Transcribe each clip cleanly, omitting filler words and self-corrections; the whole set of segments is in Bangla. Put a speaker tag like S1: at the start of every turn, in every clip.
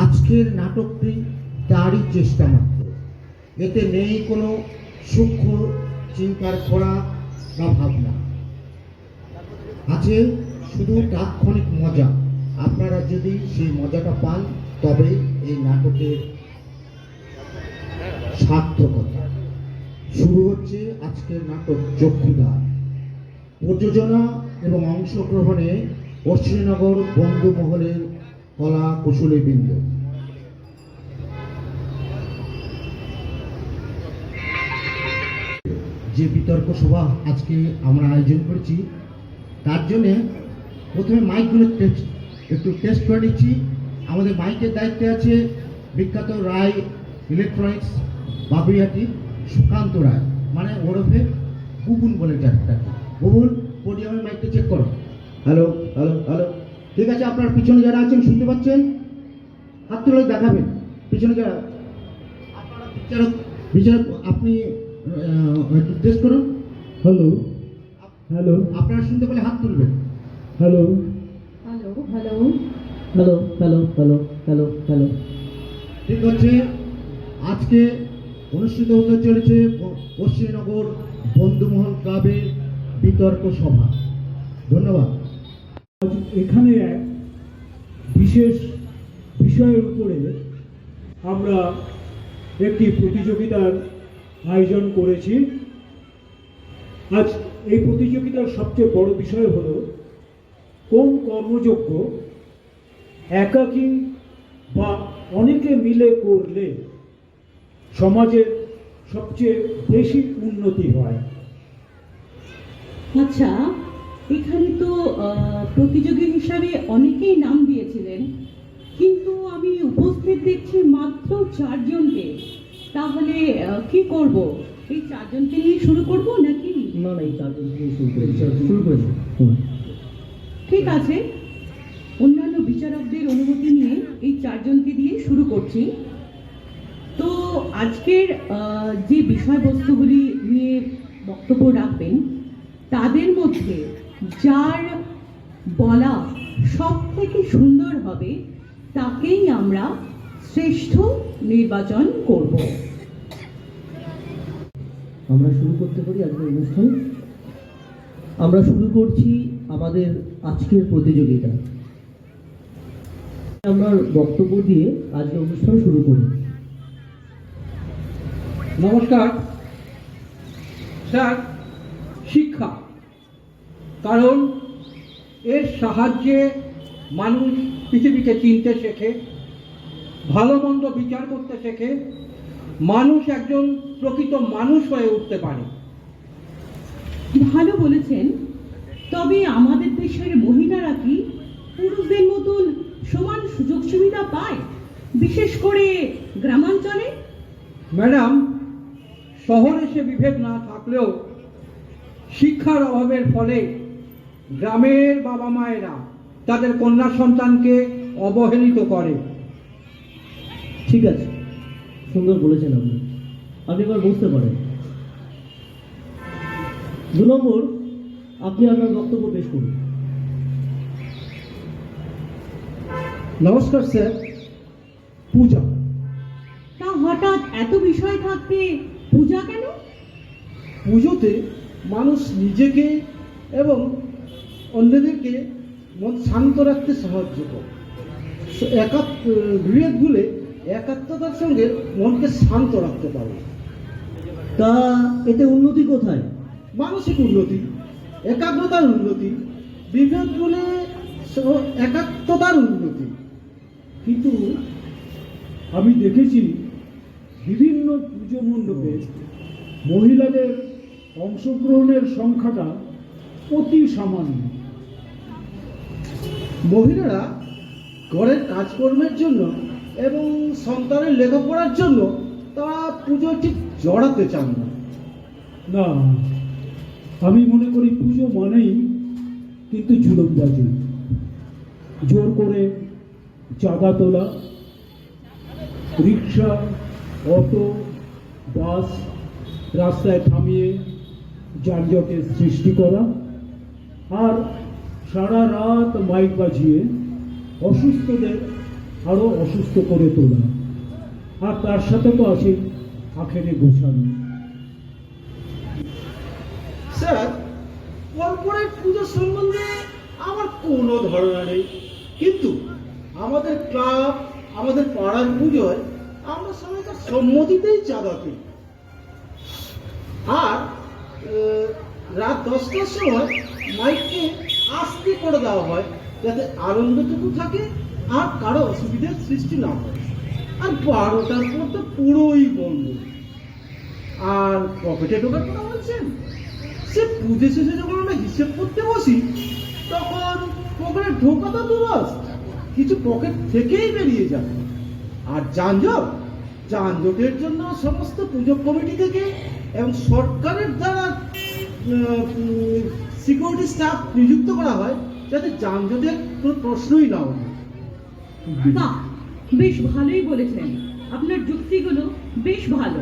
S1: আজকের নাটকটি তারই চেষ্টা মাত্র। এতে নেই কোনো সূক্ষ্ম চিন্তার খোড়া বা ভাবনা, আছে শুধু তাৎক্ষণিক মজা। আপনারা যদি সেই মজাটা পান তবে এই নাটকের সার্থকতা। শুরু হচ্ছে আজকের নাটক চক্ষুদার। প্রযোজনা এবং অংশগ্রহণে অশ্বিনীনগর বন্ধু মহলের কলা কুশলীবৃন্দ। যে বিতর্ক সভা আজকে আমরা আয়োজন করেছি তার জন্যে প্রথমে মাইকগুলো একটু টেস্ট করে নিচ্ছি। আমাদের মাইকের দায়িত্বে আছে বিখ্যাত রায় ইলেকট্রনিক্স বাবুইহাটি সুকান্ত রায়, মানে ওরফে বুবুন বলে যাচ্ছে। বুবুন, পোডিয়ামের মাইকটা চেক করো। হ্যালো হ্যালো হ্যালো, ঠিক আছে। আপনার পিছনে যারা আছেন শুনতে পাচ্ছেন? হাত তুলে দেখাবেন পিছনে যারা। আপনারা বিচারক আপনি একটু টেস্ট করুন।
S2: হ্যালো হ্যালো,
S1: আপনারা শুনতে পেলে হাত তুলবেন।
S2: Hello
S3: hello hello
S2: hello hello hello hello hello.
S1: ঠিক হচ্ছে। আজকে অনুষ্ঠিত হতে চলেছে অশ্বিনীনগর বন্ধুমহল ক্লাবের বিতর্ক সভা। ধন্যবাদ।
S2: আজ এখানে এক বিশেষ বিষয়ের উপরে আমরা একটি প্রতিযোগিতার আয়োজন করেছি। আজ এই প্রতিযোগিতার সবচেয়ে বড় বিষয় হলো কোন কর্মযজ্ঞ একাকী বা অনেকে মিলে করলে সমাজের সবচেয়ে বেশি উন্নতি হয়।
S3: আচ্ছা, এখানে তো প্রতিযোগী হিসাবে অনেকেই নাম দিয়েছিলেন, কিন্তু আমি উপস্থিত দেখছি মাত্র 4 জনকে। তাহলে কি করব? এই 4 জনকে নিয়ে শুরু করব নাকি?
S2: না না, এই 4 জন থেকে শুরু করেছি।
S3: ঠিক আছে, অন্যান্য বিচারকদের অনুমতি নিয়ে এই 4 জনকে দিয়ে শুরু করছি। তো আজকের যে বিষয়বস্তুগুলি নিয়ে বক্তব্য রাখবেন তাদের মধ্যে যার বলা সব থেকে সুন্দর হবে তাকেই আমরা শ্রেষ্ঠ নির্বাচন করব।
S4: আমরা শুরু করতে পারি আজকের অনুষ্ঠান। আমরা শুরু করছি আমাদের আজকের প্রতিযোগিতা। আমরা বক্তব্য দিয়ে আজকের অনুষ্ঠান শুরু করি।
S5: নমস্কার স্যার। শিক্ষা, কারণ এর সাহায্যে মানুষ পৃথিবীকে চিনতে শেখে, ভালো মন্দ বিচার করতে শেখে, মানুষ একজন প্রকৃত মানুষ হয়ে উঠতে পারে।
S3: ভালো বলেছেন। তবে আমাদের দেশের মহিলারা কি পুরুষদের মতন সমান সুযোগ সুবিধা পায়, বিশেষ করে গ্রামাঞ্চলে?
S5: ম্যাডাম, শহরে সে বিভেদ না থাকলেও শিক্ষার অভাবের ফলে গ্রামের বাবা মায়েরা তাদের কন্যা সন্তানকে অবহেলিত করে।
S4: ঠিক আছে, সুন্দর বলেছেন আপনি। আপনি এবার বুঝতে পারেন। 2 নম্বর, আপনি আপনার বক্তব্য পেশ করুন।
S2: নমস্কার স্যার। পূজা।
S3: তা হঠাৎ এত বিষয় থাকতে পূজা কেন?
S2: পুজোতে মানুষ নিজেকে এবং অন্যদেরকে মন শান্ত রাখতে সাহায্য করে। বিভেদ ভুলে একাত্মতার সঙ্গে মনকে শান্ত রাখতে পারে।
S4: তা এতে উন্নতি কোথায়?
S2: মানসিক উন্নতি, একাগ্রতার উন্নতি, বিভেদ ভুলে একাত্মতার উন্নতি। কিন্তু আমি দেখেছি বিভিন্ন পুজো মণ্ডপে মহিলাদের অংশগ্রহণের সংখ্যাটা অতি সামান্য। মহিলারা ঘরের কাজকর্মের জন্য এবং সন্তানের লেখাপড়ার জন্য তারা পুজো ঠিক জড়াতে চান না। না, আমি মনে করি পুজো মানেই কিন্তু জুলুমবাজি, জোর করে চাঁদা তোলা, রিক্সা, অটো, বাস রাস্তায় থামিয়ে যানজটের সৃষ্টি করা, আর সারা রাত মাইক বাজিয়ে অসুস্থদের
S6: আরও অসুস্থ করে তোলা, আর তার সাথে তো আছে আখেরে গোছানো।
S2: স্যার, কর্পোরেট পুজো সম্বন্ধে আমার কোনো ধারণা নেই, কিন্তু আমাদের ক্লাব, আমাদের পাড়ার পুজোয় আমরা সবাইকার সম্মতিতেই চাঁদা দিই। আর রাত 10টার সময় মাইককে আস্তে করে দেওয়া হয়, যাতে আনন্দটুকু থাকে আর কারো অসুবিধার সৃষ্টি না হয়। আর 12টার পর তো পুরোই বন্ধ। আর পকেটে ঢোকার কথা বলছেন, সে পুজো শেষে যখন আমরা হিসেব করতে বসি, তখন পকেটে ঢোকা তো দূরস, কিছু পকেট থেকেই বেরিয়ে যাবে। আর যানজটের জন্য সমস্ত পুজো কমিটি থেকে এবং সরকারের দ্বারা সিকিউরিটি স্টাফ নিযুক্ত করা হয়, যাতে যানজটের কোনো প্রশ্নই না হয়।
S3: বাহ, বেশ ভালোই বলেছেন, আপনার যুক্তিগুলো বেশ ভালো।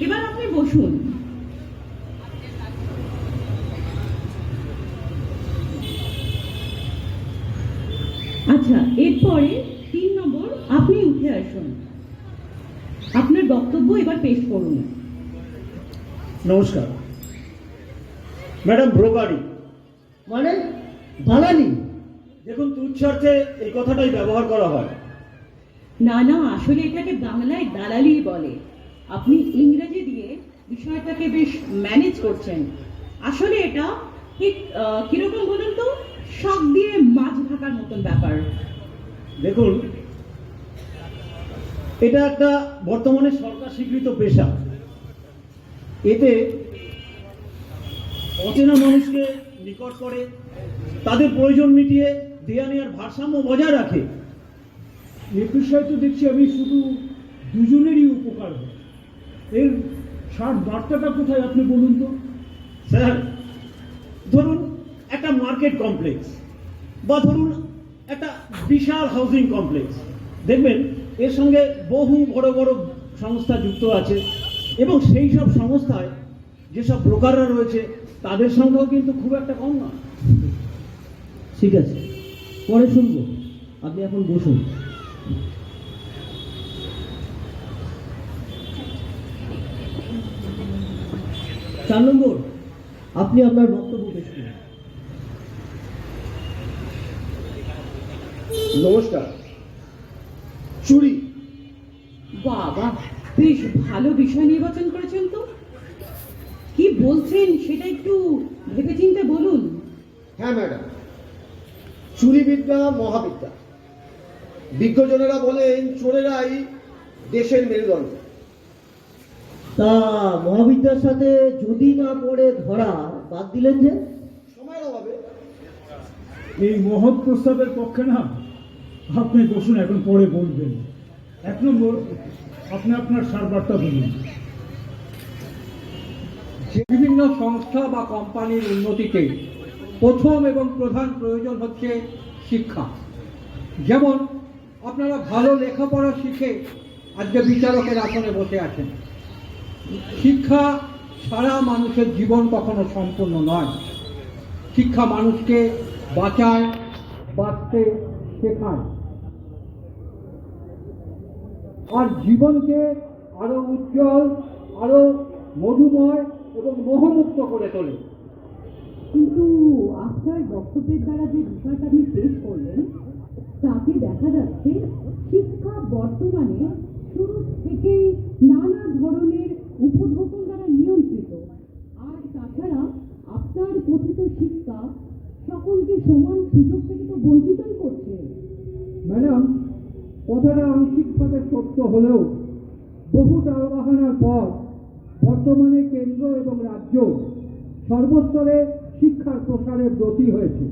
S3: এবার আপনি বসুন। আচ্ছা, এরপরে 3 নম্বর, আপনি উঠে আসুন। আপনার বক্তব্য এবার পেশ করুন।
S6: নমস্কার ম্যাডাম। ব্রোকারি
S4: মানে দালালি?
S6: দেখুন, তুচ্ছার্থে এই কথাটাই ব্যবহার করা হয়।
S3: না না, আসলে এটাকে বাংলায় দালালি বলে। আপনি ইংরেজি দিয়ে বিষয়টাকে বেশ ম্যানেজ করছেন। আসলে এটা ঠিক কিরকম বলুন তো, শাক দিয়ে মাছ ঢাকার মতন ব্যাপার।
S6: দেখুন, এটা একটা বর্তমানে সরকার স্বীকৃত পেশা। এতে অচেনা মানুষকে নিকট করে, তাদের প্রয়োজন মিটিয়ে দেয়া নেওয়ার ভারসাম্য বজায় রাখে। এ বিষয়ে তো দেখছি আমি শুধু দুজনেরই উপকার হয়। এর ষাট বার্তাটা কোথায় আপনি বলুন তো। স্যার, ধরুন একটা মার্কেট কমপ্লেক্স, বা ধরুন একটা বিশাল হাউজিং কমপ্লেক্স, দেখবেন এর সঙ্গে বহু বড় বড় সংস্থা যুক্ত আছে, এবং সেই সব সংস্থায় যেসব ব্রোকাররা রয়েছে তাদের সংখ্যাও কিন্তু খুব একটা কম নয়।
S4: ঠিক আছে, পরে শুনবো, আপনি এখন বসুন। 4 নম্বর, আপনি আপনার বক্তব্য পেশ করুন।
S1: নমস্কার। চুরি।
S3: বাবা, বেশ ভালো বিষয় নির্বাচন করেছেন তো। কি বলছেন সেটা একটু ভেবেচিন্তে বলুন।
S1: হ্যাঁ ম্যাডাম, চুরি বিদ্যা মহাবিদ্যা। বিজ্ঞজনেরা বলেন চোরেরাই দেশের মেরুদণ্ড।
S4: তা মহাবিদ্যার সাথে যদি না পড়ে ধরা, বাদ দিলেন যে?
S1: সময়ের অভাবে।
S6: এই মহৎ প্রস্তাবের পক্ষে না, আপনি বসুন, এখন পরে বলবেন। 1 নম্বর, আপনি আপনার সার বার্তা বলুন।
S5: বিভিন্ন সংস্থা বা কোম্পানির উন্নতিতে প্রথম এবং প্রধান প্রয়োজন হচ্ছে শিক্ষা। যেমন আপনারা ভালো লেখাপড়া শিখে আজকে বিচারকের আসনে বসে আছেন। শিক্ষা ছাড়া মানুষের জীবন কখনো সম্পূর্ণ নয়। শিক্ষা মানুষকে বাঁচায়, বাঁচতে শেখায়, আর জীবনকে আরো উজ্জ্বল, আরো মধুময় এবং মোহমুক্ত করে তোলে।
S3: কিন্তু আপনার বক্তব্যের দ্বারা যে বিষয়টা আপনি পেশ করলেন, তাতে দেখা যাচ্ছে শিক্ষা বর্তমানে শুরু থেকেই নানা ধরনের উপঢৌকন দ্বারা নিয়ন্ত্রিত। আর তাছাড়া আপনার কথিত শিক্ষা সকলকে সমান সুযোগ থেকে তো বঞ্চিতই করছে।
S5: ম্যাডাম, কথাটা আংশিকভাবে সত্য হলেও বহু টালবাহানার পর বর্তমানে কেন্দ্র এবং রাজ্য সর্বস্তরে শিক্ষার প্রসারে ব্রতী হয়েছে।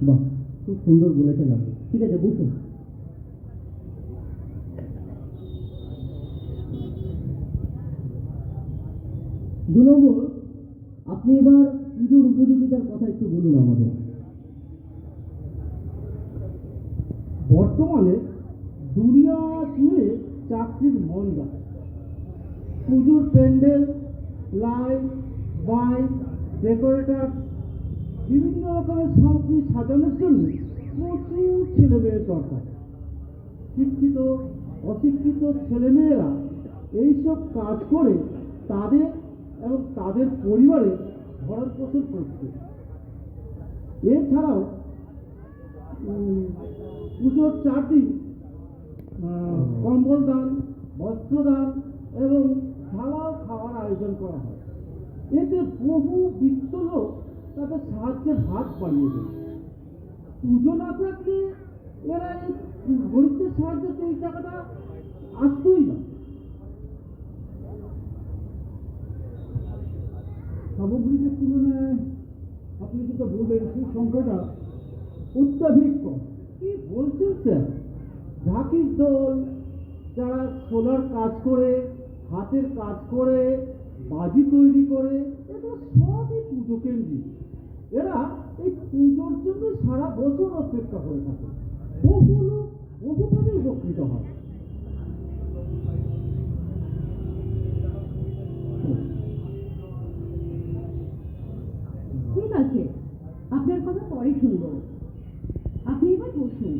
S4: বাহ, খুব সুন্দর বলেছেন আপনি। ঠিক আছে, বসুন। 2 নম্বর, আপনি এবার পুজোর উপযোগিতার কথা একটু বলুন আমাদের।
S6: বর্তমানে দুনিয়া জুড়ে চাকরির মন্দা। পুজোর প্যান্ডেল, লাইট, বাইক, ডেকোরেটর, বিভিন্ন রকমের সামগ্রী সাজানোর জন্য
S2: প্রচুর ছেলে মেয়ের দরকার। শিক্ষিত অশিক্ষিত ছেলেমেয়েরা এইসব কাজ করে তাদের এবং তাদের পরিবারে ভরণ পোষণ করছে। এছাড়াও পুজোর 4 দিন কম্বল দান, বস্ত্র দান এবং থালাও খাওয়ার আয়োজন করা হয়। এতে বহু বৃত্ত লোক তাদের সাহায্যের হাত বাড়িয়ে দেয়। পুজো না থাকলে এরা এই গরিবদের সাহায্যে এই টাকাটা আসতোই না। সামগ্রিকের তুলনায় আপনি যেটা বললেন সেই সংখ্যাটা অত্যাধিক কম। কি বলছেন স্যার? ঢাকির দল, যারা সোলার কাজ করে, হাতের কাজ করে, বাজি তৈরি করে, এগুলো সবই পুজো কেন্দ্রিক। এরা এই পুজোর জন্য সারা বছর অপেক্ষা করে থাকে। বহু লোক বহুভাবে উপকৃত হয়।
S3: ঠিক আছে, আপনার কথা পরে শুনবো। আপনি এবার বসুন।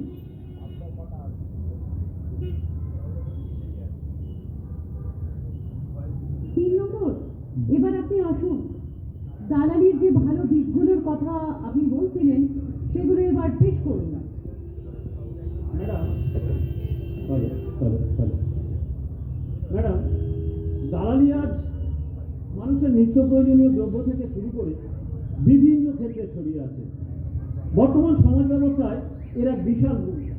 S3: তিন নম্বর, এবার আপনি আসুন। দালালির যে ভালো দিকগুলোর কথা আপনি বলছিলেন সেগুলো এবার পেশ করুন।
S6: ম্যাডাম, দালালি আজ মানুষের নিত্য প্রয়োজনীয় দ্রব্য থেকে শুরু করে বিভিন্ন ক্ষেত্রে ছড়িয়ে আছে। বর্তমান সমাজ ব্যবস্থায় এর এক বিশাল ভূমিকা।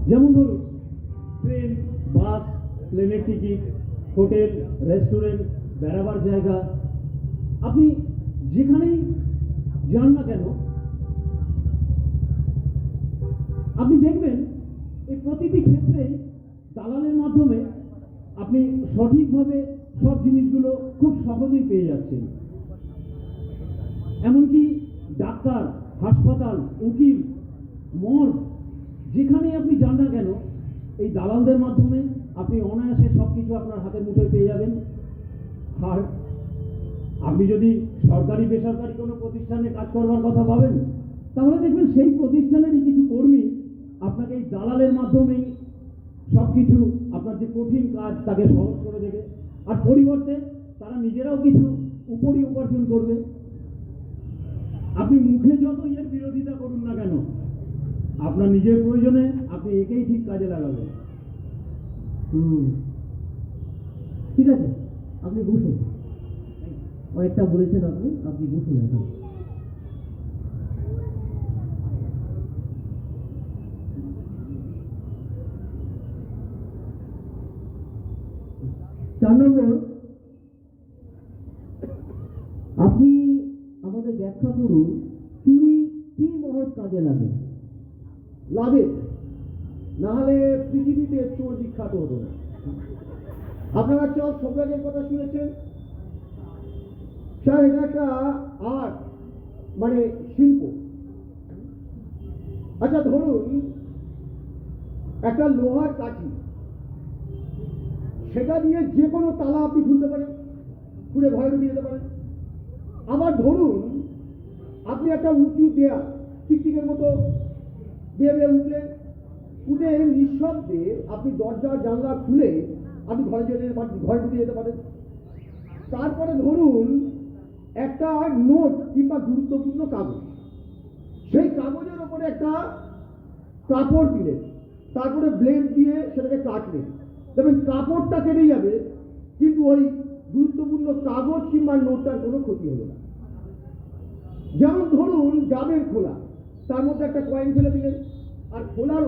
S6: যেমন ধরুন, ট্রেন, বাস, প্লেনের টিকিট, হোটেল, রেস্টুরেন্ট, বেড়াবার জায়গা, আপনি যেখানেই যান না কেন আপনি দেখবেন এই প্রতিটি ক্ষেত্রে দালালের মাধ্যমে আপনি সঠিকভাবে সব জিনিসগুলো খুব সহজেই পেয়ে যাচ্ছেন। এমনকি ডাক্তার, হাসপাতাল, উকিল, মর্গ, যেখানেই আপনি যান না কেন এই দালালদের মাধ্যমে আপনি অনায়াসে সব কিছু আপনার হাতের মুঠোয় পেয়ে যাবেন। আর আপনি যদি সরকারি বেসরকারি কোনো প্রতিষ্ঠানে কাজ করবার কথা ভাবেন, তাহলে দেখবেন সেই প্রতিষ্ঠানেরই কিছু কর্মী আপনাকে এই দালালের মাধ্যমেই সব কিছু আপনার যে কঠিন কাজ তাকে সহজ করে দেবে। আর পরিবর্তে তারা নিজেরাও কিছু উপরি উপার্জন করবে। আপনি মুখে যত এর বিরোধিতা করুন না কেন, আপনার নিজের প্রয়োজনে আপনি একেই ঠিক কাজে লাগাবেন।
S4: ঠিক আছে, আপনি বসুন। অনেকটা বলেছেন আপনি, আপনি বসুন এখন। চার নম্বর, আপনি আমাদের ব্যাখ্যা করুন চুরি কি মহৎ কাজে লাগে?
S2: লাগে, নাহলে পৃথিবীতে চোর বিখ্যাত হতো না। আপনারা চল সৌভাগ্যের কথা শুনেছেন স্যার? এটা একটা আর্ট, মানে শিল্প। আচ্ছা ধরুন একটা লোহার কাঠি, সেটা দিয়ে যে কোনো তালা আপনি খুলতে পারেন, খুলে ঘরে ঢুকিয়ে যেতে পারেন। আবার ধরুন আপনি একটা উঁচু দেয়াল, টিকটিকের মতো দিয়ে উঠলেন, উঠে নিঃশব্দে আপনি দরজা জানলা খুলে আপনি ঘরে ঢুকে যেতে পারেন। তারপরে ধরুন একটা নোট কিংবা গুরুত্বপূর্ণ কাগজ, সেই কাগজের ওপরে একটা কাপড় দিলেন, তারপরে ব্লেড দিয়ে সেটাকে কাটলেন, দেখবেন কাপড়টা কেটে যাবে কিন্তু ওই গুরুত্বপূর্ণ কাগজ কিংবা নোটটার কোনো ক্ষতি হলো না। যেমন ধরুন ডাবের খোলা, তার মধ্যে একটা কয়েন ফেলে দিলেন, আর খোলার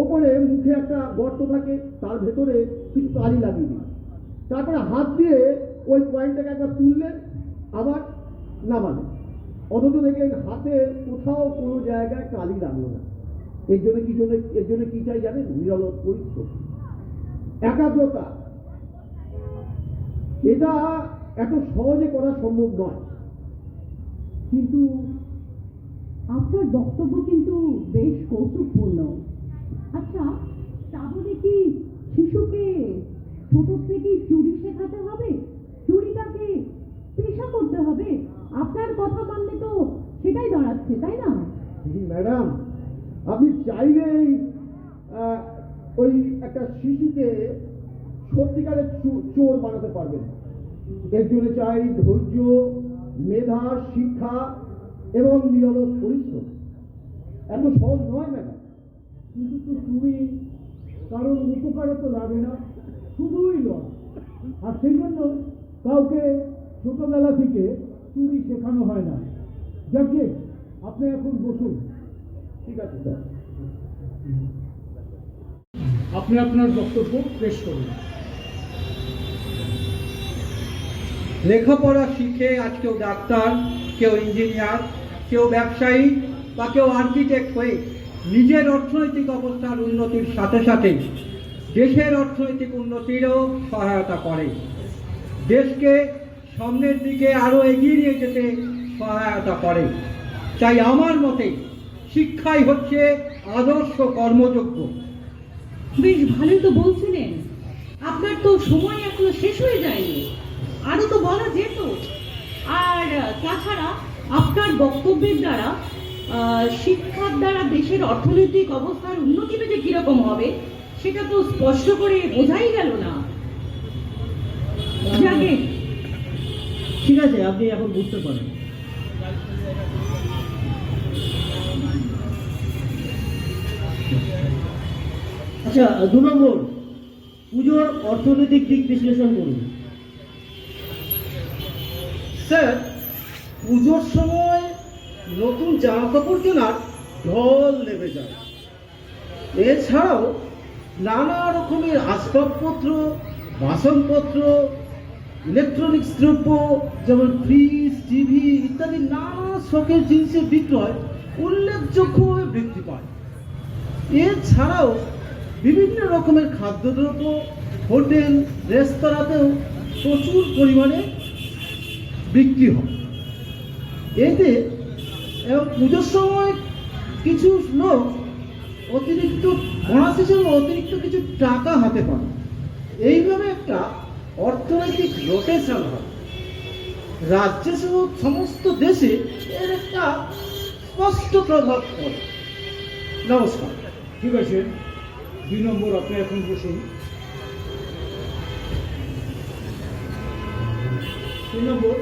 S2: ওপরে মুখে একটা গর্ত থাকে, তার ভেতরে কিছু কালি লাগিয়ে দিন, তারপরে হাত দিয়ে ওই কয়েনটাকে একবার তুললেন, আবার নামালেন, অথচ দেখলেন হাতের কোথাও কোনো জায়গায় কালি লাগলো না। এর জন্য কি চাই জানেন? নিরল পরিশ্রম, একাগ্রতা। এটা এত সহজে করা সম্ভব নয়।
S3: কিন্তু আপনার বক্তব্য কিন্তু বেশ কৌতুকপূর্ণ। আচ্ছা, তাহলে কি শিশুকে ছোট থেকেই চুরি শেখাতে হবে? চুরিটাকে পেশা করতে হবে? আপনার কথা মানলে তো সেটাই দাঁড়াচ্ছে, তাই না?
S1: ম্যাডাম, আপনি চাইলেই ওই একটা শিশুকে সত্যিকারের চোর বানাতে পারবেন। এর জন্য চাই ধৈর্য, মেধা, শিক্ষা এবং নিরলস পরিশ্রম। এত সহজ নয় ম্যাডাম।
S5: কিন্তু তো তুমি কারোর উপকারে তো লাগে না, শুধুই লয়। আর সেই জন্য কাউকে ছোটবেলা থেকে চুরি শেখানো হয় না। যাকে আপনি এখন বসুন।
S1: ঠিক আছে স্যার।
S5: আপনি আপনার বক্তব্য পেশ করুন।
S2: লেখাপড়া শিখে আজ কেউ ডাক্তার, কেউ ইঞ্জিনিয়ার, কেউ ব্যবসায়ী বা কেউ আর্কিটেক্ট হয়ে নিজের অর্থনৈতিক অবস্থার উন্নতির সাথে সাথে দেশের অর্থনৈতিক উন্নতিরও সহায়তা করে, দেশকে সামনের দিকে আরও এগিয়ে নিয়ে যেতে সহায়তা করে। তাই আমার মতে শিক্ষাই হচ্ছে আদর্শ কর্মযোগ্য।
S3: বেশ ভালোই তো বলছিলেন। আপনার তো সময় এখনো শেষ হয়ে যায়নি, আরো তো বলা যেত। আর তাছাড়া আপনার বক্তব্যের দ্বারা শিক্ষার দ্বারা দেশের অর্থনৈতিক অবস্থার উন্নতিটা যে কিরকম হবে সেটা তো স্পষ্ট করে বোঝাই গেল না। যাকে
S4: ঠিক আছে, আপনি এখন বুঝতে পারেন। আচ্ছা, 2 নম্বর, পুজোর অর্থনৈতিক দিক বিশ্লেষণ করুন।
S2: স্যার, পুজোর সময় নতুন জামা কাপড় কেনার ঢল নেমে যায়। এছাড়াও নানা রকমের আসবাবপত্র, বাসনপত্র, ইলেকট্রনিক্স দ্রব্য যেমন ফ্রিজ, টিভি ইত্যাদি নানা শখের জিনিসের বিক্রয় উল্লেখযোগ্যভাবে বৃদ্ধি পায়। এছাড়াও বিভিন্ন রকমের খাদ্যদ্রব্য হোটেল, রেস্তোরাঁতেও প্রচুর পরিমাণে বিক্রি হয়। এতে এবং পুজোর সময় কিছু লোক অতিরিক্ত বোনাস হিসেবে অতিরিক্ত কিছু টাকা হাতে পান। এইভাবে একটা অর্থনৈতিক রোটেশন হয়। রাজ্যে সহ সমস্ত দেশে এর একটা স্পষ্ট প্রভাব পড়ে। নমস্কার।
S5: ঠিক আছে, 2 নম্বর, আপনি এখন বসুন। 3 নম্বর,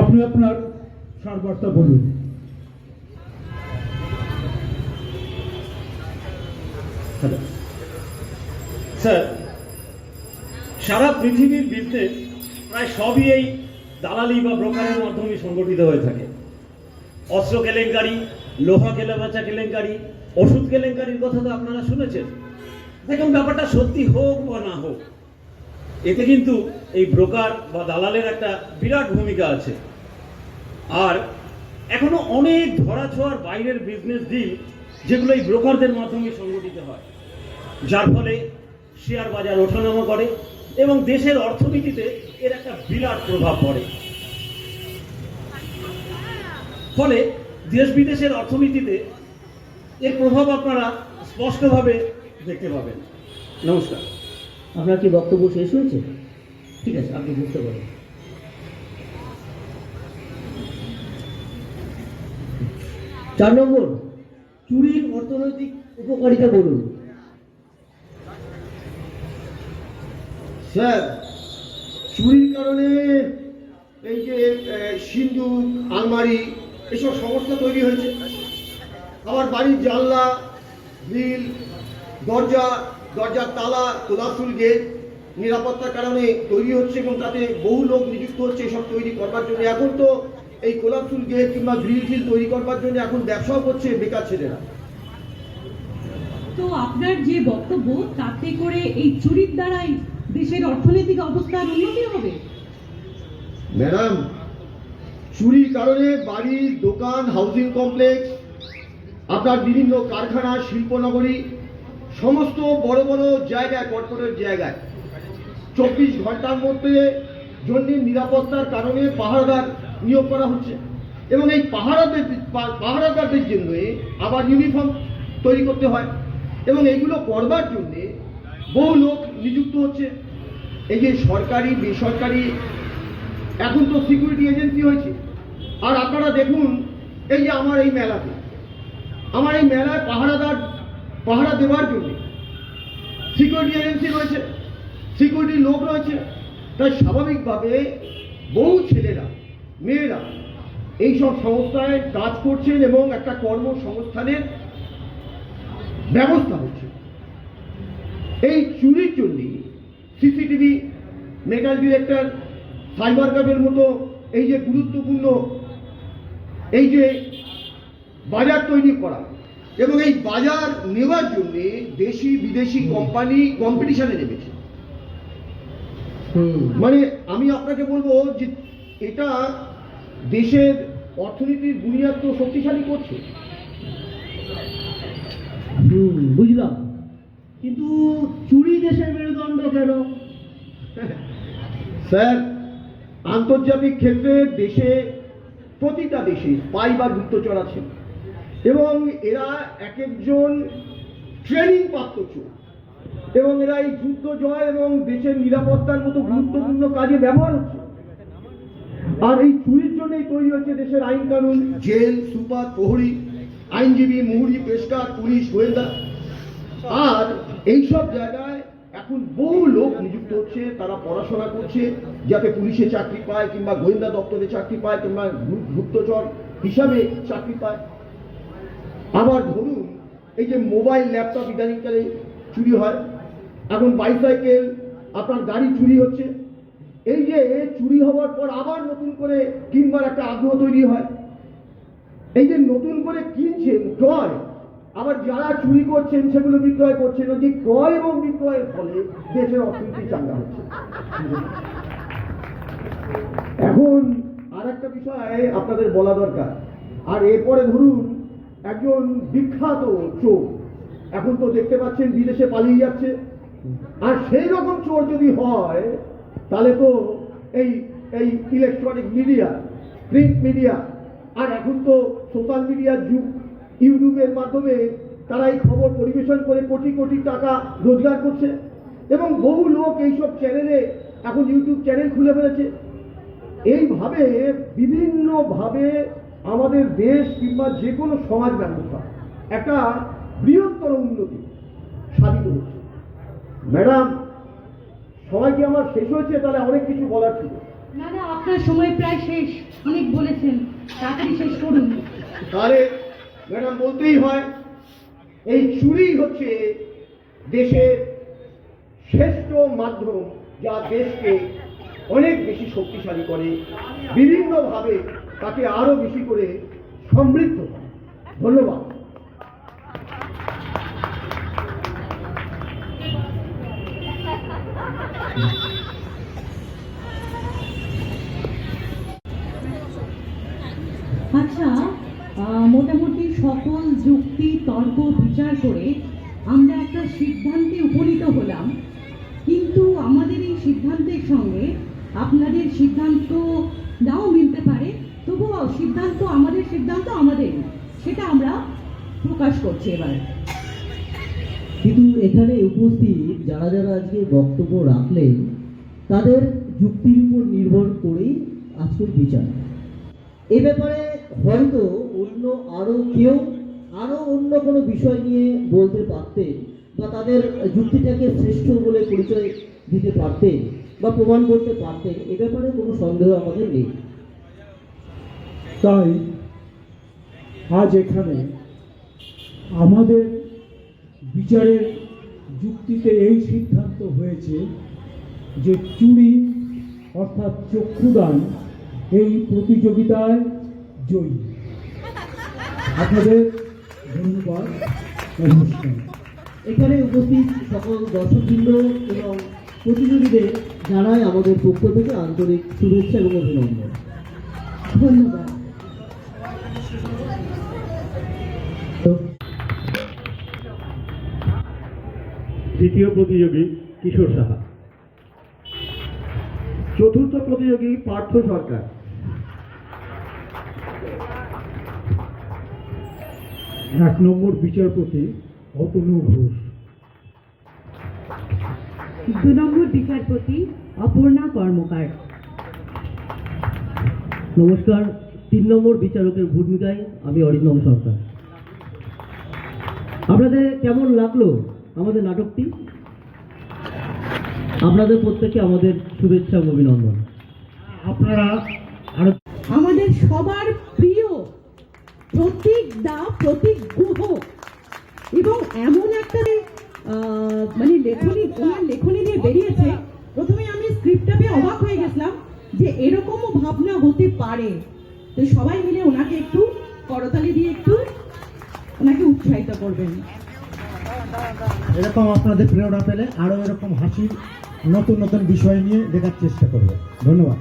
S5: আপনি আপনার সারবার্তা বলুন।
S6: স্যার, সারা পৃথিবীর বিজনেস প্রায় সবই এই দালালি বা ব্রোকারের মাধ্যমে সংগঠিত হয়ে থাকে। অস্ত্র কেলেঙ্কারি, লোহা কেলেবেচা কেলেঙ্কারি, ওষুধ কেলেঙ্কারির কথা তো আপনারা শুনেছেন। দেখুন, ব্যাপারটা সত্যি হোক বা না হোক, এতে কিন্তু এই ব্রোকার বা দালালের একটা বিরাট ভূমিকা আছে। আর এখনো অনেক ধরাছোঁয়ার বাইরের বিজনেস ডিল যেগুলো এই ব্রোকারদের মাধ্যমে সংগঠিত হয়, যার ফলে শেয়ার বাজার ওঠানামা করে এবং দেশের অর্থনীতিতে এর একটা বিরাট প্রভাব পড়ে। ফলে দেশ বিদেশের অর্থনীতিতে এর প্রভাব আপনারা স্পষ্টভাবে দেখতে পাবেন। নমস্কার।
S4: আপনার কি বক্তব্য শেষ হয়েছে? ঠিক আছে, আপনি বুঝতে পারেন। 4 নম্বর, চুরির অর্থনৈতিক উপকারিতা বলুন।
S1: স্যার, চুরির কারণে এই যে সিন্দুক, আলমারি এসব সমস্যা তৈরি হয়েছে। আমার বাড়ির জানলা, গ্রিল, দরজার তালা, কোলাপসুল গেট নিরাপত্তার কারণে তৈরি হচ্ছে এবং তাতে বহু লোক নিযুক্ত হচ্ছে এসব তৈরি করবার জন্য। এখন তো এই কোলাপসুল গেট কিংবা গ্রিল ফিল তৈরি করবার জন্য এখন ব্যবসাও করছে বেকার ছেলেরা।
S3: তো আপনার যে বক্তব্য তাতে করে এই চুরির দ্বারাই দেশের অর্থনৈতিক অবস্থার উন্নতি হবে?
S1: ম্যাডাম, চুরির কারণে বাড়ি, দোকান, হাউজিং কমপ্লেক্স, আপনার বিভিন্ন কারখানা, শিল্পনগরী, সমস্ত বড় বড় জায়গায়, কর্পোরেট জায়গায় 24 ঘন্টার মধ্যে জন্য নিরাপত্তার কারণে পাহারাদার নিয়োগ করা হচ্ছে এবং এই পাহারাদারদের জন্য আবার ইউনিফর্ম তৈরি করতে হয় এবং এগুলো করবার জন্যে বহু লোক নিযুক্ত হচ্ছে। এই যে সরকারি, বেসরকারি, এখন তো সিকিউরিটি এজেন্সি হয়েছে। আর আপনারা দেখুন, এই যে আমার এই মেলাতে, আমার এই মেলায় পাহারা দেওয়ার জন্য সিকিউরিটি এজেন্সি রয়েছে, সিকিউরিটি লোক রয়েছে। তাই স্বাভাবিকভাবে বহু ছেলেরা মেয়েরা এইসব সংস্থায় কাজ করছেন এবং একটা কর্মসংস্থানের ব্যবস্থা হচ্ছে। এই চুরির জন্য সিসিটিভি, মেটাল ডিটেক্টর, সাইবার ক্যাফের মতো এই যে গুরুত্বপূর্ণ এই যে বাজার তৈরি করা এবং এই বাজার নেওয়ার জন্য দেশি বিদেশি কোম্পানি কম্পিটিশনে নেমেছে। মানে আমি আপনাকে বলবো যে এটা দেশের অর্থনীতির বুনিয়াদ তো শক্তিশালী করছে।
S4: বুঝলাম, কিন্তু চুরি দেশের মেরুদণ্ড কেন?
S1: স্যার, আন্তর্জাতিক ক্ষেত্রে দেশে প্রতিটা দেশে স্পাই বা গুপ্তচর আছে এবং এরা এক একজন ট্রেনিং প্রাপ্ত চোর এবং এরা এই যুদ্ধ জয় এবং দেশের নিরাপত্তার মতো গুরুত্বপূর্ণ কাজে ব্যবহার হচ্ছে। আর এই চুরির জন্যই তৈরি হচ্ছে দেশের আইন কানুন, জেল, সুপার, প্রহরী, আইনজীবী, মুহুরি, পেশকার, পুলিশ, গোয়েন্দা। আর এইসব জায়গায় এখন বহু লোক নিযুক্ত হচ্ছে, তারা পড়াশোনা করছে যাতে পুলিশে চাকরি পায় কিংবা গোয়েন্দা দপ্তরে চাকরি পায় কিংবা গুপ্তচর হিসাবে চাকরি পায়। আবার ধরুন এই যে মোবাইল, ল্যাপটপ ইদানিংকালে চুরি হয়, এখন বাইসাইকেল, আপনার গাড়ি চুরি হচ্ছে। এই যে চুরি হওয়ার পর আবার নতুন করে কিনবার একটা আগ্রহ তৈরি হয়। এই যে নতুন করে কিনছেন, ক্রয়, আবার যারা চুরি করছেন সেগুলো বিক্রয় করছেন, যে ক্রয় এবং বিক্রয়ের ফলে দেশের অর্থনীতি চাঙ্গা হচ্ছে। এখন আর একটা বিষয় আপনাদের বলা দরকার। আর এরপরে ধরুন একজন বিখ্যাত চোর এখন তো দেখতে পাচ্ছেন বিদেশে পালিয়ে যাচ্ছে। আর সেই রকম চোর যদি হয় তাহলে তো এই এই ইলেকট্রনিক মিডিয়া, প্রিন্ট মিডিয়া, আর এখন তো সোশ্যাল মিডিয়ার যুগ, ইউটিউবের মাধ্যমে তারা এই খবর পরিবেশন করে কোটি কোটি টাকা রোজগার করছে এবং বহু লোক এইসব চ্যানেলে এখন ইউটিউব চ্যানেল খুলে ফেলেছে। এইভাবে বিভিন্নভাবে আমাদের দেশ কিংবা যে কোনো সমাজ ব্যবস্থা একটা বৃহত্তর উন্নতি সাধিত হচ্ছে। ম্যাডাম, সময় কি আমার শেষ হয়েছে? তাহলে অনেক কিছু বলার ছিল।
S3: না না, আপনার সময় প্রায় শেষ, অনেক বলেছেন, তাড়াতাড়ি শেষ করুন।
S1: তাহলে ম্যাডাম বলতেই হয়, এই চুরি হচ্ছে দেশের শ্রেষ্ঠ মাধ্যম যা দেশকে অনেক বেশি শক্তিশালী করে, বিভিন্নভাবে তাকে আরো বেশি করে সমৃদ্ধ করে। ধন্যবাদ।
S3: আচ্ছা, মোটামুটি সকল যুক্তি তর্ক বিচার করে আমরা একটা সিদ্ধান্তে উপনীত হলাম, কিন্তু আমাদের এই সিদ্ধান্তের সঙ্গে আপনাদের সিদ্ধান্ত নাও মিলতে পারে। তবুও সিদ্ধান্ত আমাদের, সেটা আমরা প্রকাশ করছি এবার।
S4: কিন্তু এখানে উপস্থিত যারা যারা আজকে বক্তব্য রাখলেন তাদের যুক্তির উপর নির্ভর করেই আজকের বিচার। এ ব্যাপারে হয়তো আরো অন্য কোনো বিষয় নিয়ে বলতে পারতেন বা তাদের যুক্তিটাকে শ্রেষ্ঠ বলে পরিচয় দিতে পারতেন বা প্রমাণ করতে পারতেন, এ ব্যাপারে কোনো সন্দেহ আমাদের নেই।
S5: তাই আজ এখানে আমাদের বিচারের যুক্তিতে এই সিদ্ধান্ত হয়েছে যে চুরি অর্থাৎ চক্ষুদান এই প্রতিযোগিতায় জয়ী। আপনাদের ধন্যবাদ। নমস্কার।
S4: এখানে উপস্থিত সকল দর্শকবৃন্দ এবং প্রতিযোগীদের জানাই আমাদের পক্ষ থেকে আন্তরিক শুভেচ্ছা এবং অভিনন্দন।
S3: ধন্যবাদ।
S6: দ্বিতীয় প্রতিযোগী কিশোর সাহা।
S1: চতুর্থ প্রতিযোগী পার্থ সরকার।
S5: এক নম্বর বিচারপতি অতনু ঘোষ।
S3: 2 নম্বর বিচারপতি অপর্ণা কর্মকার।
S4: নমস্কার, 3 নম্বর বিচারকের ভূমিকায় আমি অরিন্দম সরকার। আপনাদের কেমন লাগলো আমাদের নাটকটি? আপনাদের প্রত্যেককে আমাদের শুভেচ্ছা ও অভিনন্দন।
S1: আপনারা আরো
S3: আমাদের সবার প্রিয় প্রতীক দা প্রতীক গুহ, এবং এমন একটা মানে ওনার লেখনী নিয়ে বেরিয়েছে, প্রথমে আমি স্ক্রিপ্টটা পেয়ে অবাক হয়ে গেছিলাম যে এরকমও ভাবনা হতে পারে। তো সবাই মিলে ওনাকে একটু করতালি দিয়ে একটু ওনাকে উৎসাহিত করবেন।
S1: এরকম আপনাদের প্রেরণা পেলে আরো এরকম হাসির নতুন নতুন বিষয় নিয়ে দেখার চেষ্টা করব। ধন্যবাদ।